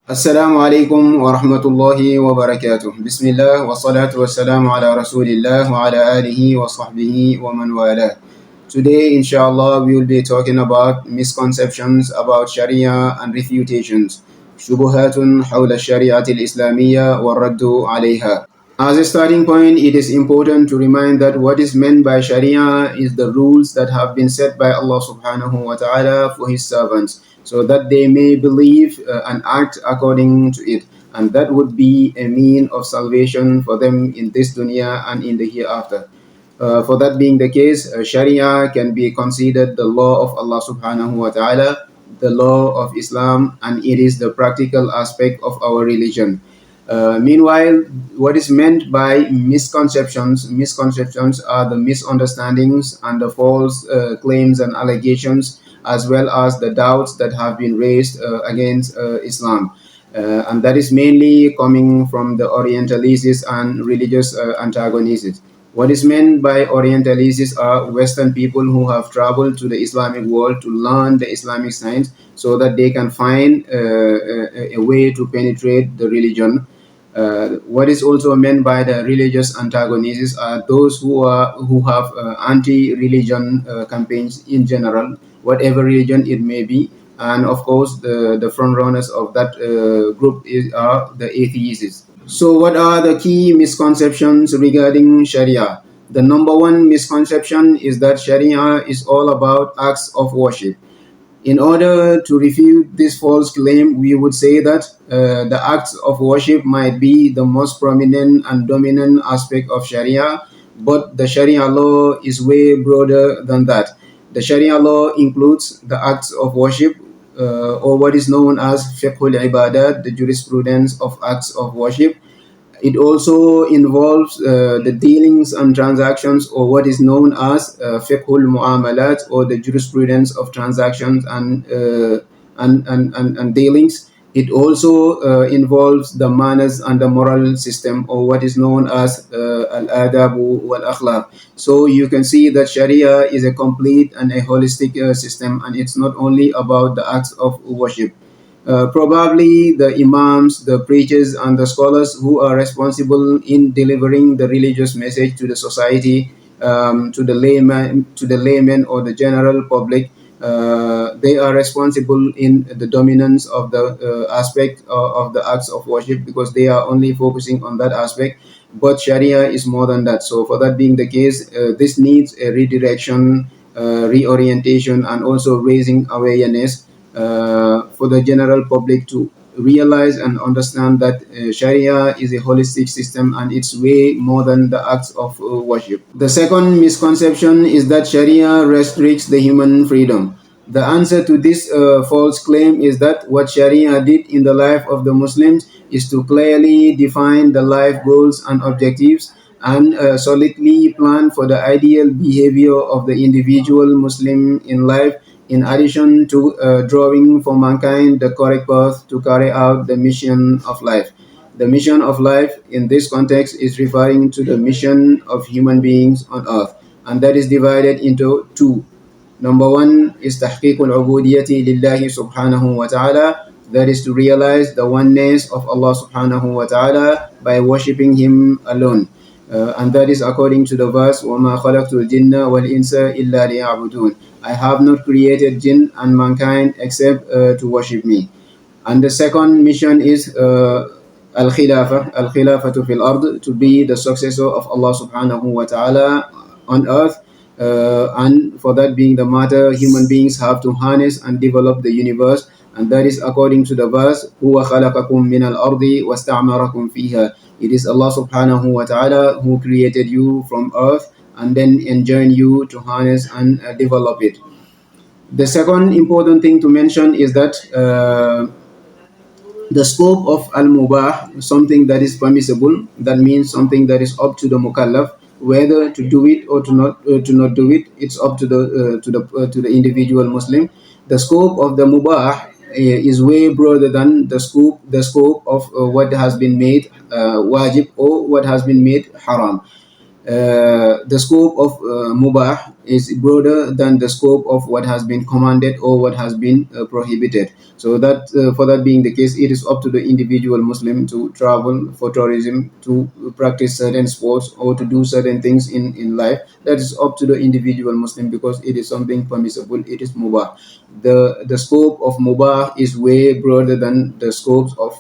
السلام عليكم ورحمة الله وبركاته. بسم الله والصلاة والسلام على رسول الله وعلى آله وصحبه ومن والاه. Today, inshallah, we will be talking about misconceptions about Sharia and refutations. شبهات حول الشريعة الإسلامية والرد عليها. As a starting point, it is important to remind that what is meant by Sharia is the rules that have been set by Allah subhanahu wa ta'ala for His servants, so that they may believe and act according to it. And that would be a mean of salvation for them in this dunya and in the hereafter. For that being the case, Sharia can be considered the law of Allah subhanahu wa ta'ala, the law of Islam, and it is the practical aspect of our religion. Meanwhile, what is meant by misconceptions are the misunderstandings and the false claims and allegations, as well as the doubts that have been raised against Islam. And that is mainly coming from the Orientalists and religious antagonists. What is meant by Orientalists are Western people who have traveled to the Islamic world to learn the Islamic science so that they can find a way to penetrate the religion. What is also meant by the religious antagonists are those who have anti-religion campaigns in general, whatever religion it may be, and of course the front runners of that group are the atheists. So, what are the key misconceptions regarding Sharia? The number one misconception is that Sharia is all about acts of worship. In order to refute this false claim, we would say that the acts of worship might be the most prominent and dominant aspect of Sharia, but the Sharia law is way broader than that. The Sharia law includes the acts of worship, or what is known as fiqhul ibadat, the jurisprudence of acts of worship. It also involves the dealings and transactions, or what is known as fiqhul mu'amalat, or the jurisprudence of transactions and dealings. It also involves the manners and the moral system, or what is known as al-adabu wal-akhlaq. So you can see that Sharia is a complete and a holistic system, and it's not only about the acts of worship. Probably the imams, the preachers, and the scholars who are responsible in delivering the religious message to the society, to the layman or the general public. They are responsible in the dominance of the aspect of the acts of worship, because they are only focusing on that aspect. But Sharia is more than that. So, for that being the case, this needs a redirection, reorientation, and also raising awareness for the general public to realize and understand that Sharia is a holistic system and it's way more than the acts of worship. The second misconception is that Sharia restricts the human freedom. The answer to this false claim is that what Sharia did in the life of the Muslims is to clearly define the life goals and objectives, and solidly plan for the ideal behavior of the individual Muslim in life, in addition to drawing for mankind the correct path to carry out the mission of life. The mission of life in this context is referring to the mission of human beings on earth, and that is divided into two. Number one is تحقيق العبودية لله سبحانه وتعالى, that is to realize the oneness of Allah subhanahu wa ta'ala by worshipping Him alone. And that is according to the verse وَمَا خَلَقْتُ الْجِنَّ وَالْإِنسَ إِلَّا لِيَعْبُدُونَ. I have not created jinn and mankind except to worship me. And the second mission is al-khilafatu fil ard, to be the successor of Allah subhanahu wa ta'ala on earth. And for that being the matter, human beings have to harness and develop the universe, and that is according to the verse هُوَ خَلَقَكُم مِّنَ الْأَرْضِ وَاسْتَعْمَرَكُم فِيهَا. It is Allah subhanahu wa ta'ala who created you from earth and then enjoined you to harness and develop it. The second important thing to mention is that the scope of al-mubah, something that is permissible, that means something that is up to the mukallaf, whether to do it or to not do it. It's up to the individual Muslim. The scope of the mubah is way broader than the scope of what has been made wajib or what has been made haram. The scope of mubah is broader than the scope of what has been commanded or what has been prohibited. So that for that being the case, it is up to the individual Muslim to travel for tourism, to practice certain sports, or to do certain things in life. That is up to the individual Muslim, because it is something permissible. It is mubah. The scope of mubah is way broader than the scopes of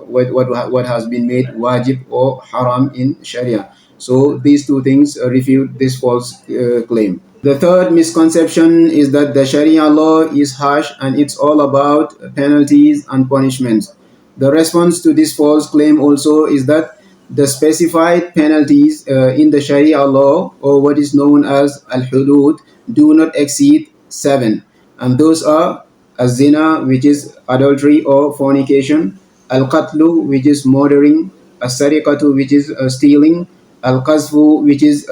what has been made wajib or haram in Sharia. So these two things refute this false claim. The third misconception is that the Sharia law is harsh and it's all about penalties and punishments. The response to this false claim also is that the specified penalties in the Sharia law, or what is known as al-hudud, do not exceed seven. And those are az-zina, which is adultery or fornication, al-qatlu, which is murdering, as-sariqatu, which is stealing, al-qazfu, which is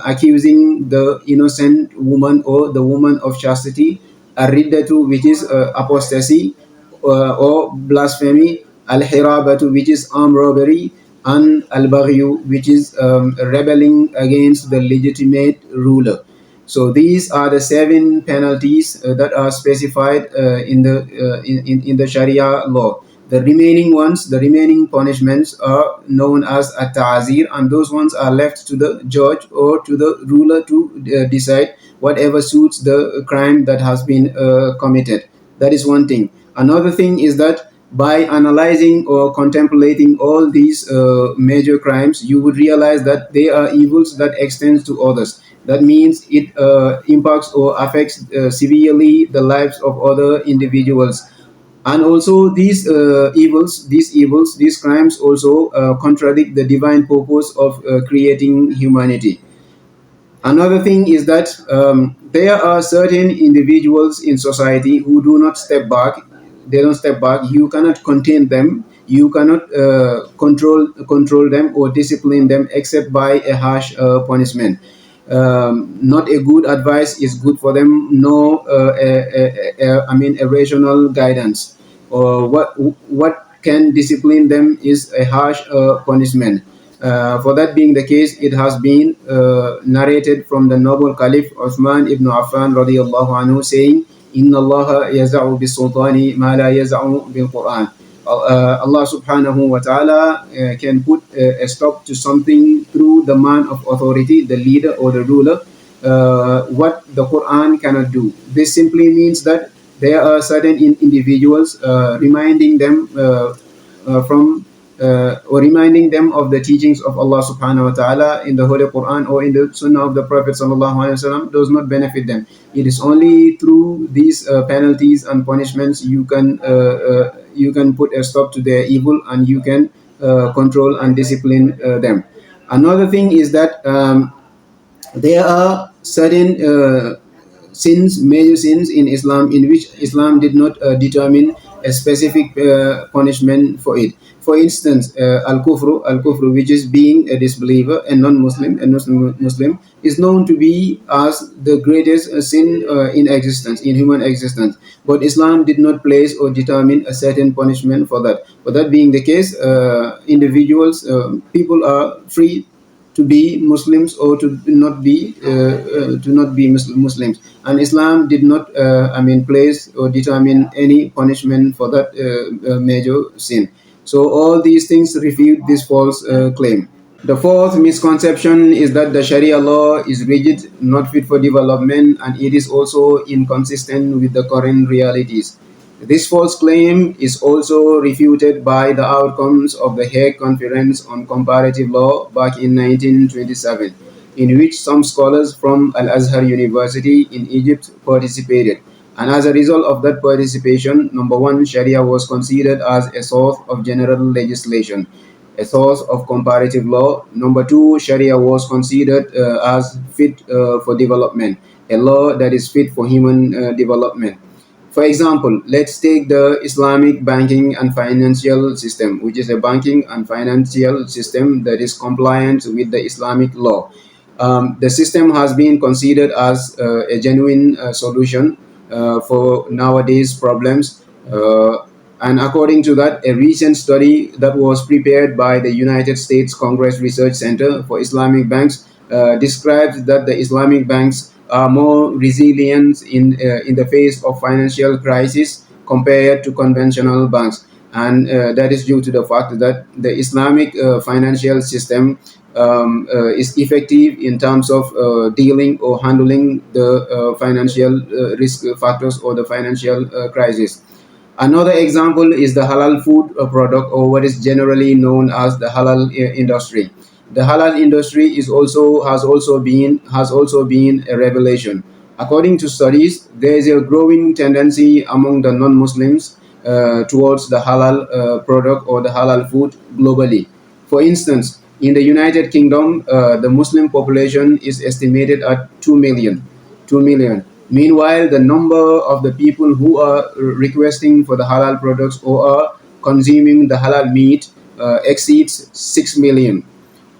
accusing the innocent woman or the woman of chastity, al-riddatu, which is apostasy or blasphemy, al-hirabatu, which is armed robbery, and al-baghyu, which is rebelling against the legitimate ruler. So these are the seven penalties that are specified in the Sharia law. The remaining ones, the remaining punishments, are known as at-ta'zir, and those ones are left to the judge or to the ruler to decide whatever suits the crime that has been committed. That is one thing. Another thing is that by analyzing or contemplating all these major crimes, you would realize that they are evils that extend to others. That means it impacts or affects severely the lives of other individuals. And also these these crimes also contradict the divine purpose of creating humanity. Another thing is that there are certain individuals in society who do not step back. They don't step back. You cannot contain them. You cannot control them or discipline them except by a harsh punishment. Not a good advice is good for them. No, a rational guidance. Or what can discipline them is a harsh punishment. For that being the case, it has been narrated from the noble Caliph Uthman ibn Affan radiyallahu anhu saying, "Inna Allah yaz'u bis-sultani ma la yaz'u bil-Quran." Allah subhanahu wa ta'ala can put a stop to something through the man of authority, the leader or the ruler, what the Quran cannot do. This simply means that there are certain individuals reminding them from or reminding them of the teachings of Allah subhanahu wa ta'ala in the Holy Quran or in the Sunnah of the Prophet sallallahu alaihi wasallam does not benefit them. It is only through these penalties and punishments you can put a stop to their evil, and you can control and discipline them. Another thing is that there are certain major sins in Islam, in which Islam did not determine a specific punishment for it. For instance, al-kufru, which is being a disbeliever, a non-Muslim, Muslim, is known to be as the greatest sin in existence, in human existence. But Islam did not place or determine a certain punishment for that. But that being the case, individuals, people are free to be Muslims or to not be Muslims, and Islam did not place or determine any punishment for that major sin. So all these things refute this false claim. The fourth misconception is that the Sharia law is rigid, not fit for development, and it is also inconsistent with the current realities. This false claim is also refuted by the outcomes of the Hague Conference on Comparative Law back in 1927, in which some scholars from Al-Azhar University in Egypt participated. And as a result of that participation, number one, Sharia was considered as a source of general legislation, a source of comparative law. Number two, Sharia was considered as fit for development, a law that is fit for human development. For example, let's take the Islamic banking and financial system, which is a banking and financial system that is compliant with the Islamic law. The system has been considered as a genuine solution for nowadays problems. And according to that, a recent study that was prepared by the United States Congress Research Center for Islamic Banks describes that the Islamic banks are more resilient in the face of financial crisis compared to conventional banks, and that is due to the fact that the Islamic financial system is effective in terms of dealing or handling the financial risk factors or the financial crisis. Another example is the halal food product, or what is generally known as the halal industry. The halal industry has also been a revelation. According to studies, there is a growing tendency among the non-Muslims towards the halal product or the halal food globally. For instance, in the United Kingdom, the Muslim population is estimated at 2 million. 2 million. Meanwhile, the number of the people who are requesting for the halal products or are consuming the halal meat exceeds 6 million.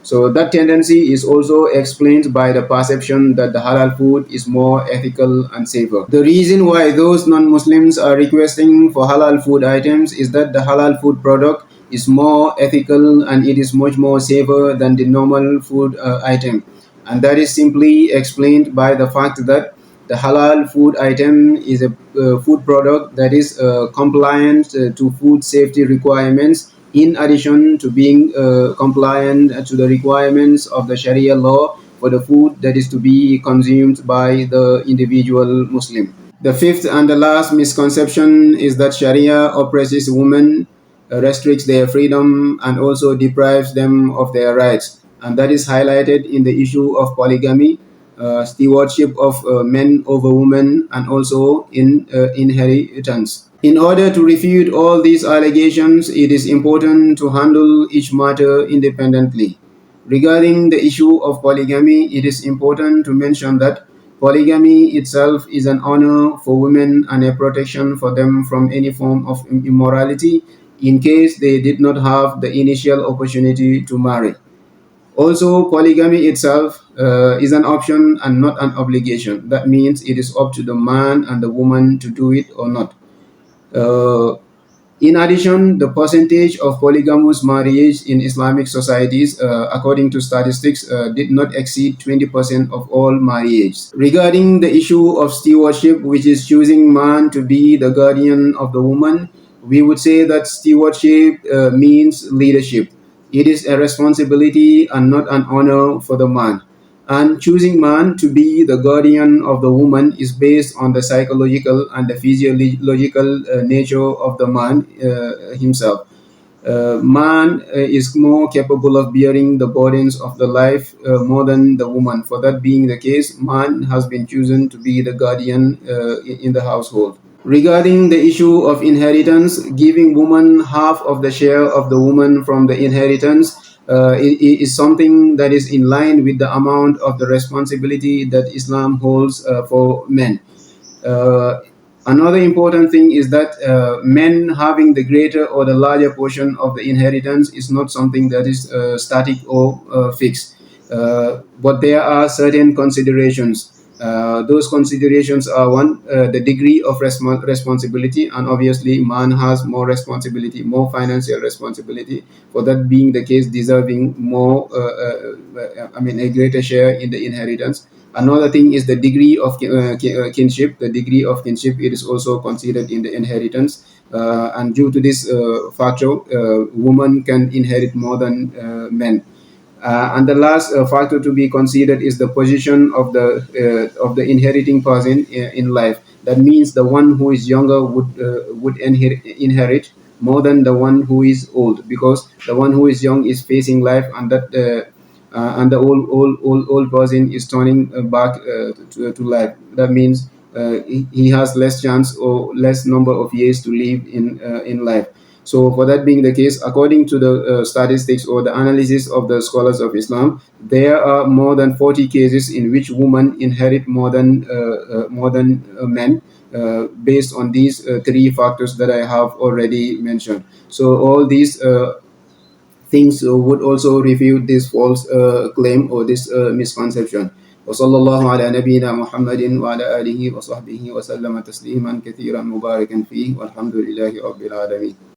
So that tendency is also explained by the perception that the halal food is more ethical and safer. The reason why those non-Muslims are requesting for halal food items is that the halal food product is more ethical and it is much more safer than the normal food item. And that is simply explained by the fact that the halal food item is a food product that is compliant to food safety requirements, in addition to being compliant to the requirements of the Sharia law for the food that is to be consumed by the individual Muslim. The fifth and the last misconception is that Sharia oppresses women, restricts their freedom, and also deprives them of their rights. And that is highlighted in the issue of polygamy, stewardship of men over women, and also in inheritance. In order to refute all these allegations, it is important to handle each matter independently. Regarding the issue of polygamy, it is important to mention that polygamy itself is an honor for women and a protection for them from any form of immorality in case they did not have the initial opportunity to marry. Also, polygamy itself is an option and not an obligation. That means it is up to the man and the woman to do it or not. Uh, in addition, the percentage of polygamous marriage in Islamic societies, according to statistics, did not exceed 20% of all marriages. Regarding the issue of stewardship, which is choosing man to be the guardian of the woman, we would say that stewardship means leadership. It is a responsibility and not an honor for the man. And choosing man to be the guardian of the woman is based on the psychological and the physiological nature of the man himself. Man is more capable of bearing the burdens of the life more than the woman. For that being the case, man has been chosen to be the guardian in the household. Regarding the issue of inheritance, giving woman half of the share of the woman from the inheritance is something that is in line with the amount of the responsibility that Islam holds for men. Another important thing is that men having the greater or the larger portion of the inheritance is not something that is static or fixed. But there are certain considerations. Those considerations are one, the degree of responsibility, and obviously man has more responsibility, more financial responsibility, for that being the case deserving more, a greater share in the inheritance. Another thing is the degree of kinship. The degree of kinship, it is also considered in the inheritance, and due to this factor, women can inherit more than men. And the last factor to be considered is the position of the inheriting person in life. That means the one who is younger would inherit more than the one who is old, because the one who is young is facing life, and that and the old person is turning back to life. That means he has less chance or less number of years to live in life. So, for that being the case, according to the statistics or the analysis of the scholars of Islam, there are more than 40 cases in which women inherit more than men, based on these three factors that I have already mentioned. So, all these things would also refute this false claim or this misconception. وصلى الله على نبينا محمد وعلى آله وصحبه وسلم تسليما كثيرا مباركا فيه والحمد لله رب العالمين.